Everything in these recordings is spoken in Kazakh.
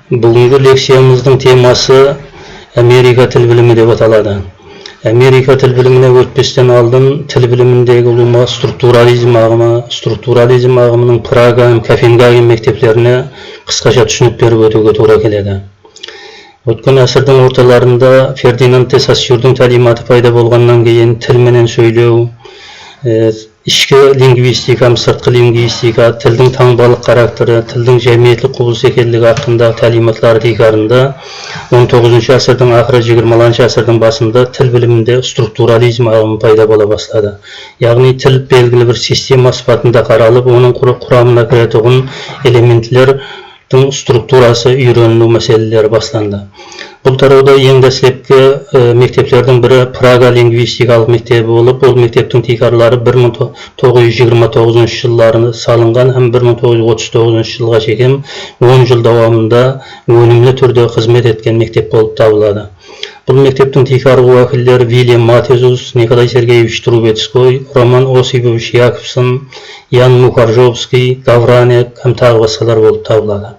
Бүгінгі лекциямыздың темасы Америка тіл білімі деп аталады. Америка тіл біліміне өтпестен алдын тіл біліміндегі ұлыма структурализм ағымының Прага, Копенгаген мектептеріне қысқаша түсінік беріп өтуге тура келеді. Өткен ғасырдың орталарында Фердинанд де Сассюрдің тәлиматы пайда болғаннан кейін тіл менен сөйлеу, ішкі лингвистика, сыртқы лингвистика, тілдің таңбалық характері, тілдің жәмиеттік құбылыс екендігі хақында тәлиматлар текарында 19 ғасырдың ақыры 20 ғасырдың басында тіл білімінде структурализм ағымы пайда бола бастады. Яғни тіл белгілі бір система сипатында қаралып, оның құрамына кіретұғын элементлердің структурасы үйренілу мәселелері басталды. Бұл тарауда ең дәслепкі мектептердің бірі Прага лингвистикалық мектебі болып, ол мектептің текарлары 1929 жыллары салынған һәм 1939 жылға шейін 10 жыл давамында өнімлі түрде қызмет еткен мектеп болып табылады. Бұл мектептің текары уәкілдері Вильям Матезус, Николай Сергеевич Трубецкой, Роман Осипович Яковсон, Ян Мухаржовский, Гавранек һәм тағы басқалар болып табылады.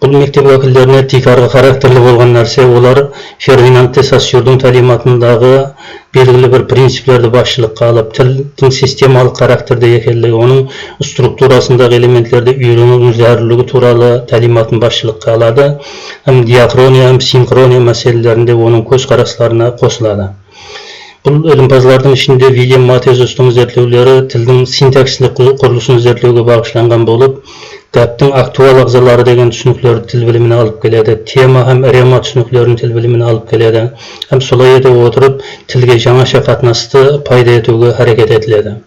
Бұл мектеп уәкілдеріне текарға характерлі болған нәрсе, олар Фердинанд де Сассюрдің тәлиматындағы белгілі бір принциплерді басшылыққа алып, тілдің системалық характерде екендігі, оның структурасындағы элементтерді үйрену зәрулігі туралы тәлиматын басшылыққа алады, һәм диахрония, һәм синхрония мәселелерінде оның көзқарастарына қосылады. Бұл ілімпазлардың ішінде Вильям Матезустың зерттеулері тілдің синтаксілік құрылысын зерттеуге бағышталған болып, гәптің актуал ағзалары деген түсініктерді тіл біліміне алып келеді, тема һәм рема түсініктерін тіл біліміне алып келеді, һәм солай ете отырып тілге жаңаша қатынасты пайда етуге әрекет етіледі.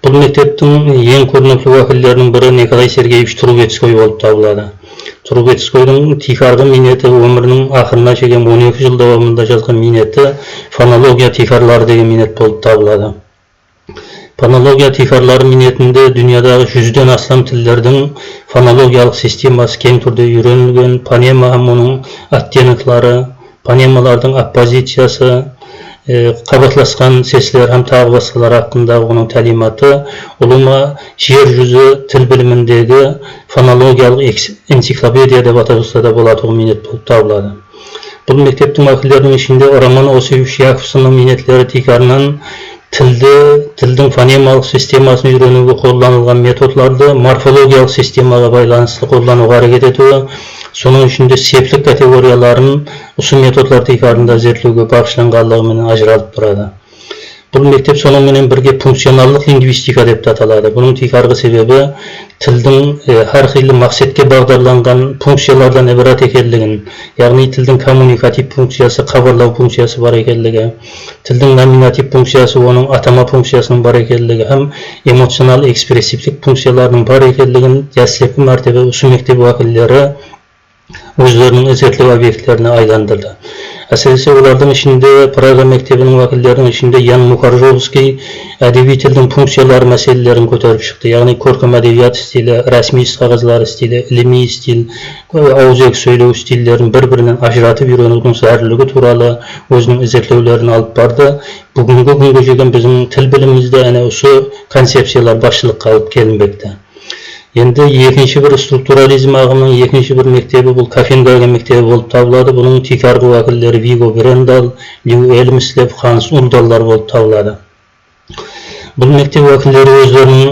Бұл мектептің ең көрнекті уәкілдерінің бірі Николай Сергеевич Трубецкой болып табылады. Трубецкойдың текарғы минеті өмірінің ақырына шейін 12 жыл давамында жазған минеті фонология текарлары деген минет болып табылады. Фонология текарлары минетінде дүниядағы 100-ден астам тілдердің фонологиялық системасы кең түрде үйренілген, фонема һәм оның оттенклары, фонемалардың оппозициясы, қабатласқан сеслер һәм тағы басқалар хақындағы оның тәлиматы ұлыма жер жүзі тіл біліміндегі фонологиялық энциклопедия деп аталса да болатығы минет болып табылады. Бұл мектептің уәкілдерінің ішінде Роман Осипович Яковсонның минетлері текарынан тілдің фонемалық системасын үйренуге қолданылған методларды морфологиялық системаға байланысты қолдануға әрекет етуі, соның ішінде септік категорияларын осы методлар текарында зерттеуге бағышталғандығымен ажыралып тұрады. Бұл мектеп сонымен бірге функционалдық лингвистика деп аталады. Бұның текарғы себебі тілдің әрқилы мақсатқа бағдарланған функциялардан ібарат екендігін, яғни тілдің коммуникатив функциясы, хабарлау функциясы бар екендігі, тілдің номинатив функциясы, оның атама функциясының бар екендігі һәм эмоционал экспрессивтік функцияларының бар екендігін дәслепкі мәртебе осы мектеп уәкілдері өздерінің зерттеу объектілеріне айландырды. Әсіресе олардың ішінде Прага мектебінің уәкілдерінің ішінде Ян Мухаржовский әдеби тілдің функциялары мәселелерін көтеріп шықты. Яғни көркем әдебият стилі, рәсми қағазлар стилі, іліми стиль, ауызекі сөйлеу стильдерін бір-бірінен ажыратып үйренудің зәрулігі туралы өзінің зерттеулерін алып барды. Бүгінгі күнге жеткен біздің тіл білімімізде әне осы концепциялар басшылыққа алып келінбекті. Енді екінші бір структурализм ағымының екінші бір мектебі бұл Копенгаген мектебі болып табылады. Бұның текарғы уәкілдері Виго Берендал, Лю Элмслеп, Ханс Улдаллар болып табылады. Бұл мектеп уәкілдері өздерінің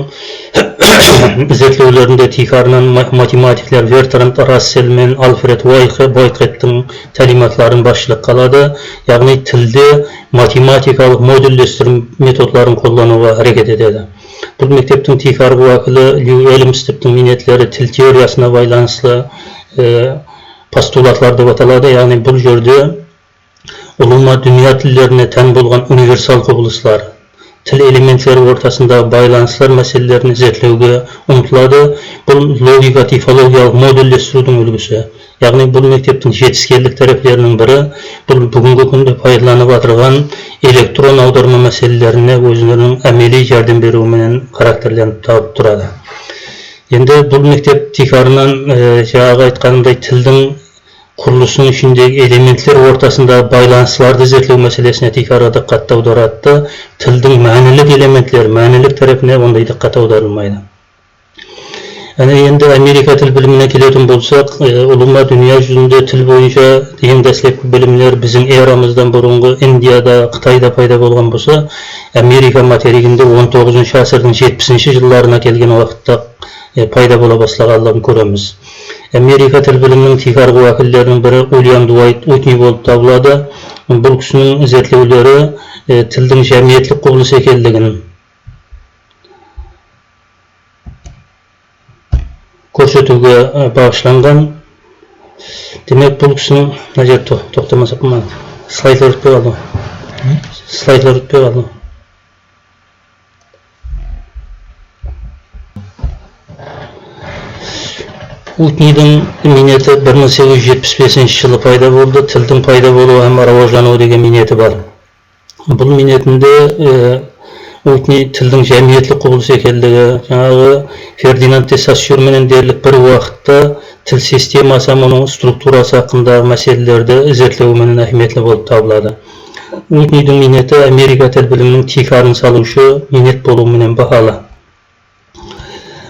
зерттеулерінде текарынан математиклер Бертранд Рассел мен Альфред Вайкеттің тәлиматларын басшылыққа алады, яғни тілде математикалық модульдестіру методларын қолдануға әрекет етеді. Бұл мектептің текарғы уәкілі Лю Элмстептің минетлері тіл теориясына байланысты постулатлар деп аталады, яғни бұл жерде ұлыма дүния тілдеріне тән болған универсал құбылыстар, тіл элементтері ортасындағы байланыстар мәселелерін зерттеуге ұмтылады. Бұл логика-типологиялық модульдестірудің үлгісі. Яғни бұл мектептің жетіскерлік тараптерінің бірі бұл бүгінгі күнде пайдаланып отырған электрон аударма мәселелеріне өзінің әмели жәрдем беруімен характерленіп тауып тұрады. Енді бұл мектеп текарынан жаңағы айтқанымдай тілдің құрылысының ішіндегі элементтер ортасында байланыстыларды зерттеу мәселесіне текары диққат аударады. Тілдің мәнілік элементтер, мәнілік тарапына ондай диққат аударылмайды. Endi Amerika til bilimine kelетін болсақ, улума dünya жүзінде til бойынша ең дәслепкі білімлер біздің эрамыздан бұрынғы Индияда, Қытайда пайда болған болса, Америка материгінде 19 ғасырдың 70 жылдарына келген уақытта пайда бола бастағандығын көреміз. Америка тіл білімінің тикарғы уәкілдерінің бірі Уильям Дуайт Уитни болып табылады. Бұл кісінің зерттеулері тілдің жәмиеттік құбылыс екендігін көрсетуге бағышланған. Демек, бұл кісінің мына жерде тоқтамасақ ма? Слайдлар өтпей қалды. Слайдлар өтпей қалды. Уитнидің минеті 1875 жылы пайда болды. Тілдің пайда болуы һәм рауажлануы деген минеті бар. Бұл минетінде Уитни тілдің жәмиеттік құбылыс екендігі, жаңағы Фердинанд де Сассюр менен дерлік бір уақытта тіл системасы, оның структурасы хақындағы мәселелерді зерттеуі менен әһмиятлі болып табылады. Уитнидің минеті Америка тіл білімінің тикарын салушы минет болуы менен бағалы.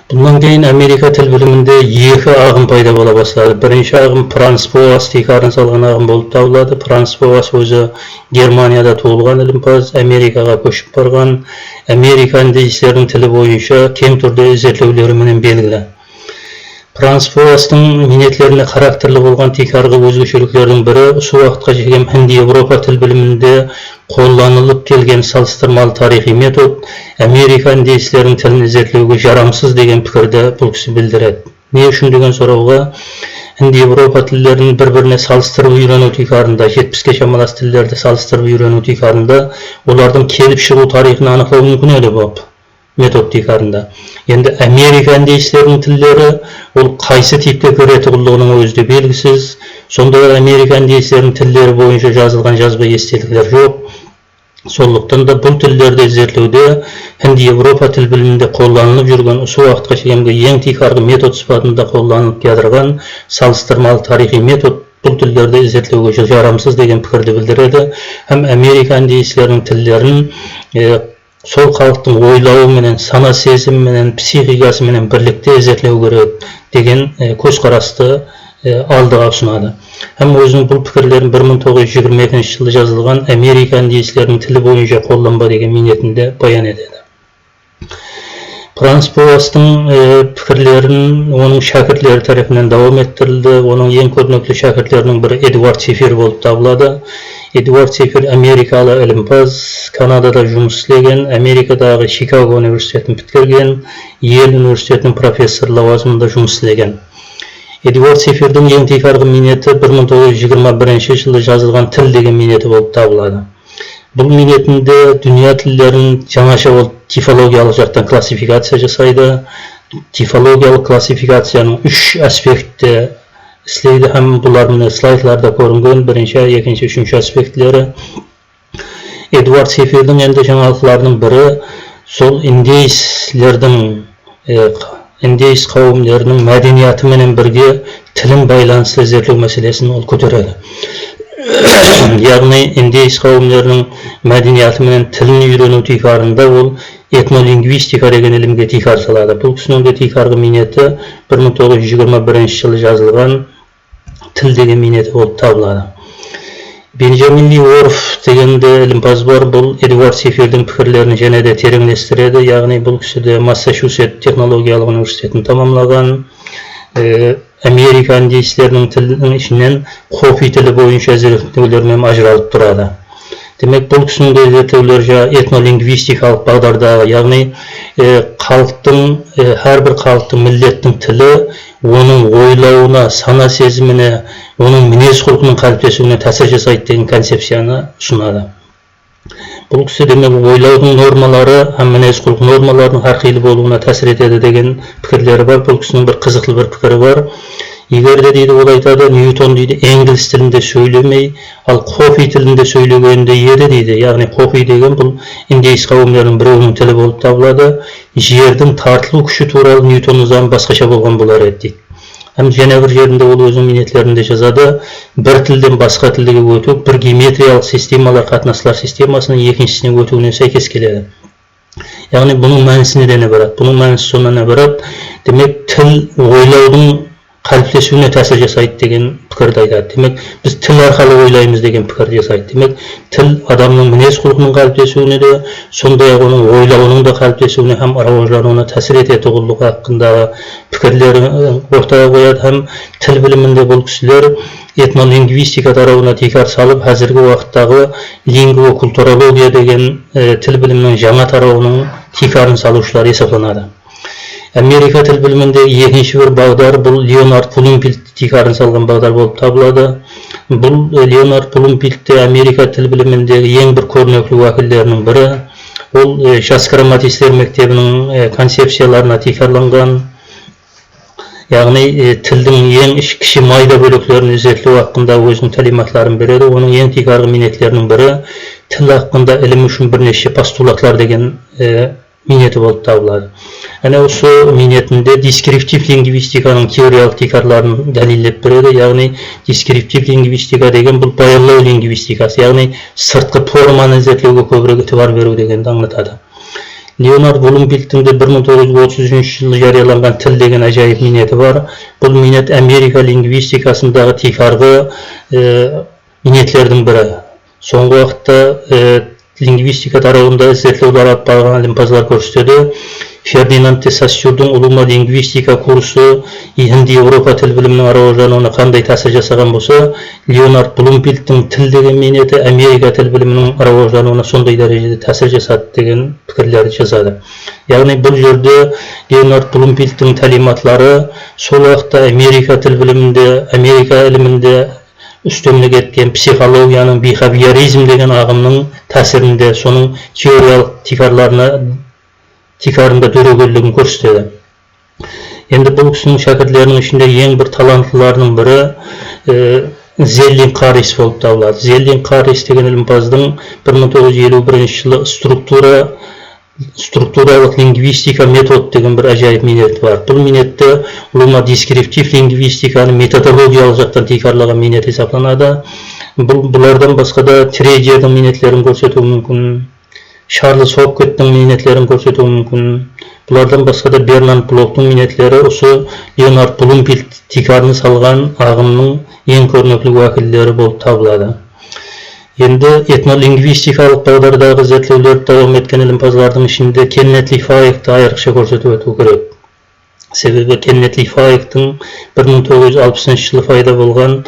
Bundan кейін Америка тіл білімінде екі ағым пайда бола бастады. Бірінші ағым Франц Боас тикарын салған ағым болып табылады. Франц Боас өзі Германияда туылған ілімпаз, Америкаға көшіп барған, Америка индеецтердің тілі бойынша кең түрде зерттеулері менен белгілі. Франц Боастың минетлеріне характерлі болған тикарғы өзгешеліктердің бірі осы уақытқа шейін Хинди-Европа тіл білімінде қолданылып келген салыстырмалы тарихи метод Америка индеецтердің тілін зерттеуге жарамсыз деген пікірді бұл кісі білдіреді. Не үшін деген сұрауға, Хинди-Европа тілдерін бір-біріне салыстырып үйрену тикарында, 70-ке шамалас тілдерді салыстырып үйрену тикарында олардың келіп шығу тарихын анықтау мүмкін еді бұл метод тикарында. Енді Америка индеецтердің тілдері ол қайсы типке кіретұғылығының өзі де белгісіз. Сонда Америка индеецтердің тілдері бойынша жазылған жазба естеліктер жоқ. Сондықтан да бұл тілдерді зерттеуде Хинди-Европа тіл білімінде қолданылып жүрген осы уақытқа шейінгі ең тикарғы метод сипатында қолданылып келген салыстырмалы тарихи метод бұл тілдерді зерттеуге жарамсыз деген пікірді білдіреді. Һәм Америка индеецтердің тілдерін сол халықтың ойлауы менен, сана сезімі менен, психикасы менен бірлікте зерттеу керек деген көзқарасты алдыға ұсынады. Һәм өзінің бұл пікірлерін 1922 жылы жазылған Америка индеецтердің тілі бойынша қолданба деген минетінде баян етеді. Франц Боастың пікірлерін оның шәкіртлері тарапынан давам еттірілді. Оның ең көрнекті шәкіртлерінің бірі Эдуард Сефир болып табылады. Эдуард Сефир америкалы ілімпаз, Канадада жұмыс істеген, Америкадағы Чикаго университетін бітірген, Йель университетінің профессор лауазымында жұмыс істеген. Эдуард Сефирдің ең тикарғы минеті 1921 жылы жазылған тіл деген минеті болып табылады. Бұл минетінде дүния тілдерін жаңаша ол тифологиялық жақтан классификация жасайды. Тифологиялық классификацияның 3 аспектті істейді, һәм бұлар міне слайдларда көрінген бірінші, екінші, үшінші аспектілері. Эдуард Сефирдің енді жаңалықтарының бірі сол индеец қауымдарының мәдениеті менен бірге тілін байланысты зерттеу мәселесін ол көтереді. Яғни индеец қауымдарының мәдениеті менен тілін үйрену тикарында ол этнолингвистика деген ілімге тикар салады. Бұл кісінің де тикарғы минеті 1921 жылы жазылған тіл деген минеті болып табылады. Бенджамин Ли Уорф деген де ілімпаз бар. Бұл Эдуард Сефирдің пікірлерін және де тереңдестіреді. Яғни бұл кісі де Массачусетс технологиялық университетін тамамлаған. Америка индеецтерінің тілінің ішінен Хоpi тілі бойынша зерттеулермен ажыралып тұрады. Демек, бұл кісінің де зерттеулері этнолингвистикалық бағдардағы, яғни әрбір халықтың миллеттің тілі оның ойлауына, сана сезіміне, оның мінез құлқының қалыптасуына тәсір жасайды деген концепцияны ұсынады. Бұл кісі демек ойлаудың нормалары һәм мінез құлқ нормаларының әрқилы болуына тәсір етеді деген пікірлері бар. Бұл кісінің бір қызықты бір пікірі бар. Егер де дейді, ол айтады, Ньютон дейді, инглиз тілінде сөйлемей, ал Хоpi тілінде сөйлегенде еді дейді. Яғни Хоpi деген бұл индеец қауымдарының біреуінің тілі болып табылады. Жердің тартылу күші туралы Ньютонның заңы басқаша болған болар еді дейді. Һәм және бір жерінде ол өзінің минетлерінде жазады, бір тілден басқа тілге өту бір геометриялық системалар қатынастар системасының екіншісіне өтуіне сәйкес келеді. Яғни бұның мәнісі неден ibarat? Бұның мәнісі сонан ibarat. Демек, тіл ойлаудың қалыптасуына тәсір жасайды деген пікірді айтады. Демек, біз тіл арқылы ойлаймыз деген пікірді жасайды. Демек, тіл адамның мінез құлқының қалыптасуына да, сондай-ақ оның ойлауының да қалыптасуына һәм рауаждануына тәсір ететіндігі хақындағы пікірлерін ортаға қояды. Һәм тіл білімінде бұл кісілер этнолингвистика тарауына текар салып, қазіргі уақыттағы лингвокультурология деген тіл білімінің жаңа тарауының текарын салушылар есептелінеді. Америка тіл білімінде екінші бір бағдар бұл Леонард Блумфилд текарын салған бағдар болып табылады. Бұл Леонард Блумфилд Америка тіл біліміндегі ең бір көрнекті уәкілдерінің бірі. Ол жас грамматистер мектебінің концепцияларына текарланған. Яғни тілдің ең кіші майда бөліктерін зерттеу хақында өзінің тәлиматларын береді. Оның ең текарғы минетлерінің бірі тіл хақында ілім үшін бірнеше постулатлар деген минеті болып табылады. Әне осы минетінде дескриптив лингвистиканың теориялық текарларын дәлелдеп береді. Яғни дескриптив лингвистика деген бұл баяндау лингвистикасы, яғни сыртқы форманы зерттеуге көбірек итибар беру дегенді аңлатады. Леонард Блумфилдтің де 1933 жылы жарияланған тіл деген ажайып минеті бар. Бұл минет Америка лингвистикасындағы текарғы минетлердің бірі. Соңғы уақытта лингвистика тарауында зерттеулер алып барған ілімпаздар көрсетеді. Фердинанд де Сассюрдың ұлыма лингвистика курсы Хинди Еуропа тіл білімінің рауаждануына қандай тәсір жасаған болса, Леонард Блумфилдтің тіл деген минеті Америка тіл білімінің рауаждануына сондай дәрежеде тәсір жасады деген пікірлерді жазады. Яғни бұл жерде Леонард Блумфилдтің тәлиматлары сол уақытта Америка тіл білімінде, Америка ілімінде үстемдік еткен психологияның бихавиоризм деген ағымның тәсірінде соның теориялық текарында дөрегелігін көрсетеді. Енді бұл кісінің шәкіртлерінің ішінде ең бір таланттыларының бірі Зеллин Каррис болып табылады. Зеллин Каррис деген ілімпаздың 1951 жылы структуралық лингвистика метод деген бір ажайып минеті бар. Бұл минетті ұлыма дескриптив лингвистиканы методологиялық жақтан текарлаған минет есептелінеді. Бұлардан басқа да Трейдердің минетлерін көрсетуі мүмкін, Шарлз Хоккеттің минетлерін көрсетуі мүмкін. Бұлардан басқа да Бернанд Блоктың минетлері осы Леонард Блумфилд текарын салған ағымның ең көрнекті уәкілдері болып табылады. Енді этнолингвистикалық бағдардағы зерттеулерді давам еткен ілімпазлардың ішінде Кеннет Лифаевты айрықша көрсетіп өту керек. Себебі Кеннет Лифаевтың 1960 жылы пайда болған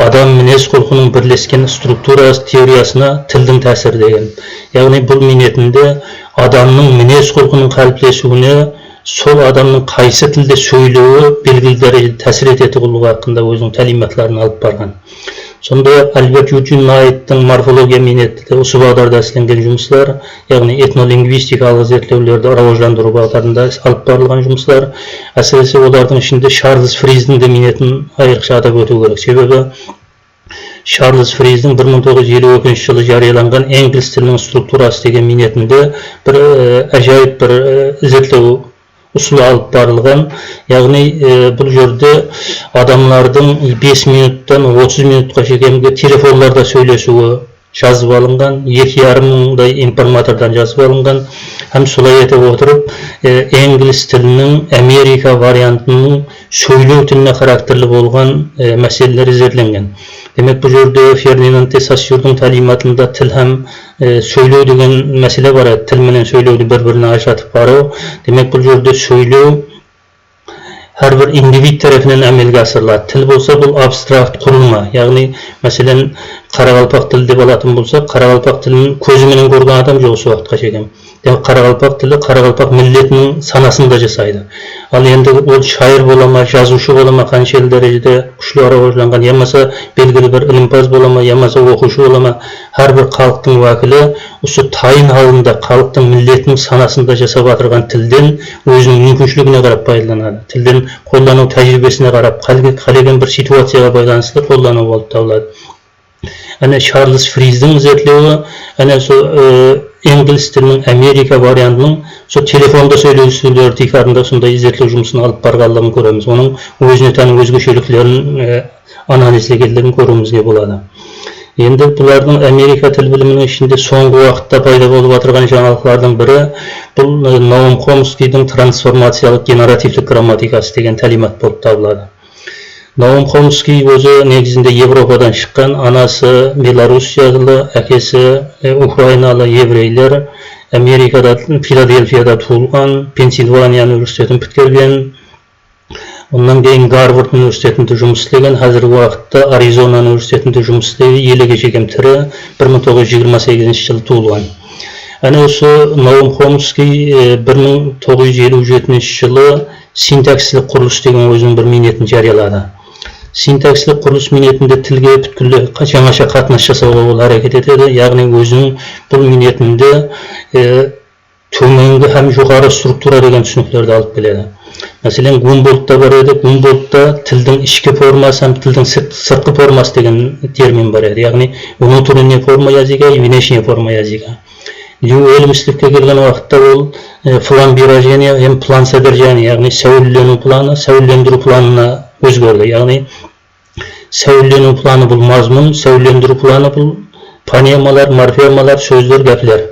адам мінез құлқының бірлескен структурасы теориясына тілдің тәсірі деген. Яғни бұл минетінде адамның мінез құлқының қалыптасуына сол адамның қайсы тілде сөйлеуі белгілі дәрежеде тәсір ететіні хақында өзінің тәлиматларын алып барған. Сондай-ақ Альберт Юджин Найттың морфология минеті де осы бағдарда істелген жұмыстар, яғни этнолингвистикалық зерттеулерді рауаждандыру бағдарында алып барылған жұмыстар. Әсіресе олардың ішінде Чарльз Фриздің де минетін айрықша атап өту керек. Себебі Чарльз Фриздің 1952 жылы жарияланған инглиз тілінің структурасы деген минетінде бір ажайып бір зерттеу ұсылы алып барылған. Яғни бұл жерде адамлардың 5 минуттан 30 минутқа шейінгі телефонларда сөйлесуі жазып алынған, 2,5 мыңдай информатордан жазып алынған. Һәм солай етіп отырып, инглиз тілінің Америка вариантының сөйлеу тіліне характерлі болған мәселелер зерделенген. Демек, бұл жерде Фердинанд де Сассюрдың тәлиматында тіл һәм сөйлеу деген мәселе бар. Тіл менен сөйлеуді бір-біріне ажыратып бару. Демек, бұл жерде сөйлеу әрбір индивид тарапынан әмелге асырылады. Тіл болса, бұл абстракт құрылма. Яғни, мәселен, қарақалпақ тілі деп алатын болса, қарақалпақ тілін көзіменен көрген адам жоқ осы уақытқа шейін. Қарақалпақ тілі қарақалпақ миллетінің санасында жасайды. Ал енді ол шайыр бола ма, жазушы бола ма, қаншалы дәрежеде күшлі рауажданған, ямаса белгілі бір ілімпаз бола ма, ямаса оқушы бола ма, әрбір халықтың уәкілі осы тайын халында халықтың миллетінің санасында жасап отырған тілден өзінің мүмкіншілігіне қарап пайдаланады. Тілден қолдану тәжірибесіне қарап, қалеген бір ситуацияға байланысты қолдану болып табылады. Әне Чарльз Фриздің зерттеуі, әне сол инглиз тілінің Америка вариантының сол телефонда сөйлесулер текарында сондай зерттеу жұмысын алып барғандығын көреміз. Оның өзіне тән өзгешеліктерін анализдегендігін көруімізге болады. Енді бұлардың Америка тіл білімінің ішінде соңғы уақытта пайда болып отырған жаңалықтардың бірі бұл Ноум Хомскийдің трансформациялық генеративтік грамматикасы деген тәлимат болып табылады. Ноум Хомский өзі негізінде Европадан шыққан, анасы Белоруссиялы, әкесі Украиналы еврейлер, Америкада, Филадельфияда туылған, Пенсильвания университетін бітірген, ондан кейін Гарвард университетінде жұмыс істеген, қазіргі уақытта Аризона университетінде жұмыс істейді, еліге жегем тірі, 1928 жылы туылған. Әне осы Ноум Хомский 1957 жылы синтаксілік құрылыс деген өзінің бір минетін жариялады. Синтаксілік құрылыс минетінде тілге бүткілі жаңаша қатынас жасауға ол әрекет етеді, яғни өзінің бұл минетінде төменгі һәм жоғары структура деген түсініктерді алып келеді. Мәселен, Гумбольдтта бар еді, Гумбольдтта тілдің ішкі формасы һәм тілдің сыртқы формасы деген термин бар еді, яғни внутренняя форма языка и внешняя форма языка. Лью Эльмстевке келген уақытта ол план выражения һәм план содержания, яғни сәулелену планы, сәулелендіру планына өзгерді. Яғни сәулелену планы бұл мазмұн, сәулелендіру планы бұл фонемалар, морфемалар, сөздер, гәплер.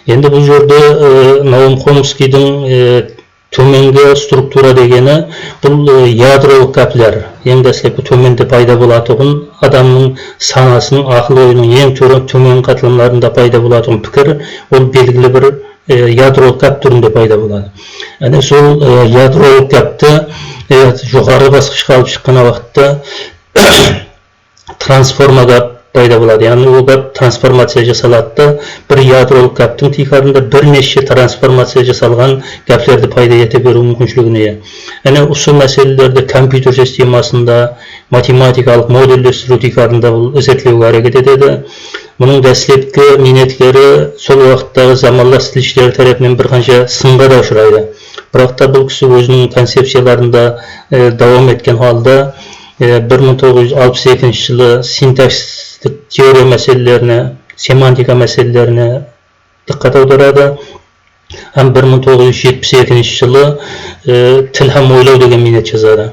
Енді бұл жерде Ноум Хомскийдің төменгі структура дегені бұл ядролық гәплер. Ең дәслепі төменде пайда болатығын, адамның санасының, ақыл ойының ең төмен қатылымдарында пайда болатығын пікір, ол белгілі бір ядролық гәп түрінде пайда болады. Әне сол ядролық гәпті жоғары басқышқа алып шыққан уақытта трансформа гәп пайда болады. Яғни ол гәп трансформация жасалады, бір ядролық гәптің тихарында бірнеше трансформация жасалған гәплерді пайда ете беру мүмкіншілігіне ие. Әне осы мәселелерді компьютер системасында, математикалық модельдестіру тихарында бұл зерттеуге әрекет етеді. Мұның дәслепкі минетлері сол уақыттағы замандас тілшілер тарапынан бір қанша сынға да ұшырайды. Бірақ та бұл кісі өзінің концепцияларында давам еткен халда 1962 жылы синтаксистік теория мәселелеріне, семантика мәселелеріне диққат аударады. Һәм 1972 жылы тіл һәм ойлау деген минет жазады.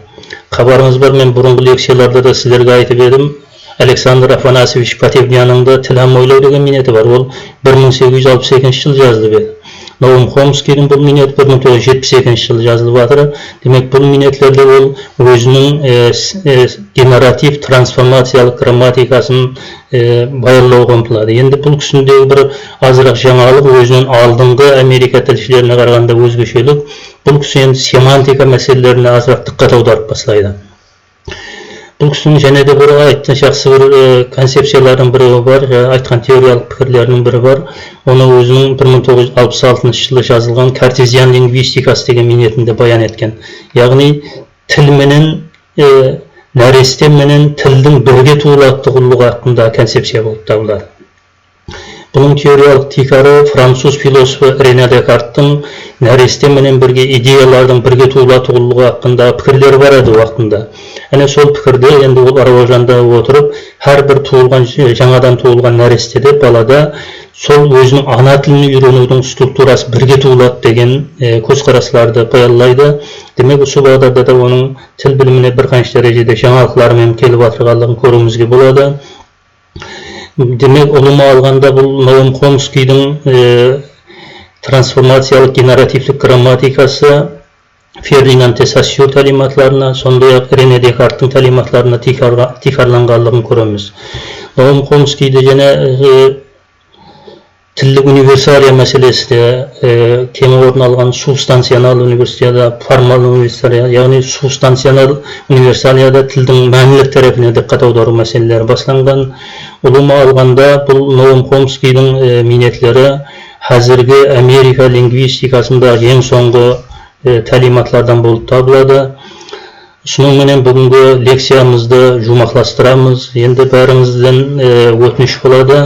Хабарыңыз бар, мен бұрынғы лекцияларда да сіздерге айтып едім, Александр Афанасьевич Потебняның да тіл һәм ойлау деген минеті бар. Ол 1862 жылы жазылып еді. Ноум Хомскийдің бұл минет 1972 жылы жазылып жатыр. Демек, бұл минетлерде ол өзінің генератив трансформациялық грамматикасын баярлауға ұмтылады. Енді бұл кісіндегі бір азырақ жаңалық өзінің алдыңғы Америка тілшілеріне қарағанда өзгешелік. Бұл кісі енді семантика мәселелеріне азырақ диққат аударып бастайды. Бұл кісінің және де бір айтқан жақсы бір концепциялардың бірі бар, айтқан теориялық пікірлерінің бірі бар. Оны өзінің 1966 жылы жазылған картезиан лингвистикасы деген минетінде баян еткен. Яғни тіл менен, нәресте менен тілдің бірге туылатындығы хақында концепция болып табылады. Бұның теориялық тикары француз философы Рене Декарттың нәресте менен бірге идеялардың бірге туылатындығы хақында пікірлері бар еді уақытында. Әне сол пікірде енді ол аралажанда отырып, әрбір туылған, жаңадан туылған нәрестеде, балада сол өзінің ана тілін үйренудің структурасы бірге туылады деген көзқарастарды баяндайды. Демек, осы бағдарда да оның тіл біліміне бір қанша дәрежеде жаңалықтармен келіп отырғандығын көруімізге болады. Демек, ұлыма алғанда бұл Ноум Хомскийдің трансформациялық генеративтік грамматикасы Фердинанд де Сассио тәлиматларына, сондай-ақ Рене Декарттың тәлиматларына тихарланғандығын көреміз. Ноум Хомскийді және тілдік универсалия мәселесі де кең орын алған субстанционал универсалия, формал универсалия, яғни субстанционал универсалияда тілдің мәнілік тарапына диққат аудару мәселелері басланған. Ұлыма алғанда бұл Ноум Хомскийдің минетлері қазіргі Америка лингвистикасында ең соңғы тәлиматлардан болып табылады. Сонымен бүгінгі лекциямызды жұмақластырамыз. Енді бәріңізден өтініш болады.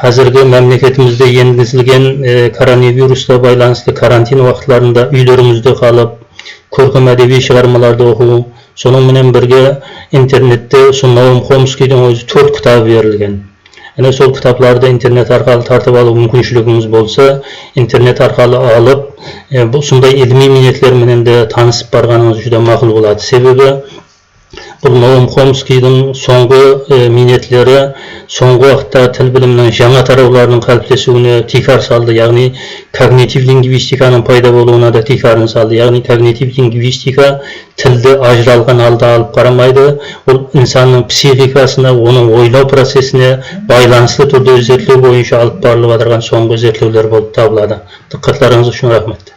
Қазіргі мәмлекетімізде енгізілген коронавирусқа байланысты карантин уақытларында үйлеріңізде қалып, көркем әдеби шығармаларды оқу, сонымен бірге интернетте Ноум Хомскийдің өзі 4 кітабы берілген. Әне сол кітапларды интернет арқылы тартып алу мүмкіншілігіңіз болса, интернет арқылы алып, бұл сондай ilmi минетлермен де танысып барғаныңыз жүдә мақұл болады. Себебі Бұл Ноум Хомскийдің соңғы минетлері соңғы уақытта тіл білімінің жаңа тарауларының қалыптасуына тикар салды, яғни когнитив лингвистиканың пайда болуына да тикарын салды. Яғни когнитив лингвистика тілді ажыралған алда алып қарамайды, ол инсанның психикасына, оның ойлау процесіне байланысты түрде зерттеу бойынша алып барылып отырған соңғы зерттеулер болып табылады. Диққатларыңыз үшін рахмет.